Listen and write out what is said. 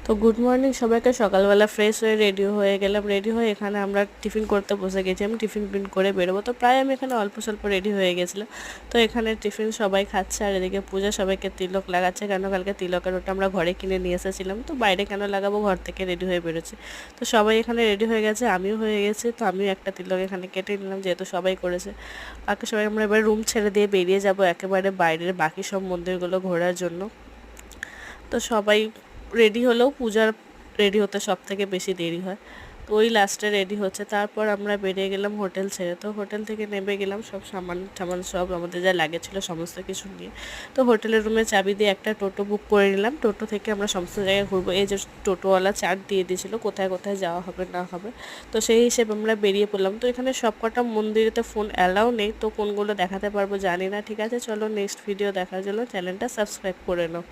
তো good morning সবাইকে। সকালবেলা ফ্রেশ হয়ে রেডি হয়ে গেলাম। রেডি হয়ে এখানে আমরা টিফিন করতে বসে গেছি। আমি টিফিন করে বেরোবো, তো প্রায় আমি এখানে অল্প স্বল্প রেডি হয়ে গেছিলাম। তো এখানে টিফিন সবাই খাচ্ছে আর এদিকে পূজা সবাইকে তিলক লাগাচ্ছে, কেন কালকে তিলকের ওটা আমরা ঘরে কিনে নিয়ে এসেছিলাম, তো বাইরে কেন লাগাবো, ঘর থেকে রেডি হয়ে বেরোচ্ছে। তো সবাই এখানে রেডি হয়ে গেছে, আমিও হয়ে গেছি। তো আমিও একটা তিলক এখানে কেটে নিলাম, যেহেতু সবাই করেছে। বাকি সবাই আমরা এবার রুম ছেড়ে দিয়ে বেরিয়ে যাব একেবারে বাইরের বাকি সব মন্দিরগুলো ঘোরার জন্য। তো সবাই রেডি হলেও পূজার রেডি হতে সব থেকে বেশি দেরি হয়, তো ওই লাস্টে রেডি হচ্ছে। তারপর আমরা বেরিয়ে গেলাম হোটেল ছেড়ে। তো হোটেল থেকে নেমে গেলাম সব সামান টামান সব আমাদের যা লাগে ছিল সমস্ত কিছু নিয়ে। তো হোটেলের রুমে চাবি দিয়ে একটা টোটো বুক করে নিলাম। টোটো থেকে আমরা সমস্ত জায়গায় ঘুরবো। এই যে টোটোওয়ালা চার্ট দিয়ে দিয়েছিলো কোথায় কোথায় যাওয়া হবে না হবে, তো সেই হিসেবে আমরা বেরিয়ে পড়লাম। তো এখানে সব কটা মন্দিরেতে ফোন অ্যালাউ নেই, তো কোনগুলো দেখাতে পারবো জানি না। ঠিক আছে, চলো নেক্সট ভিডিও দেখার জন্য চ্যানেলটা সাবস্ক্রাইব করে নাও।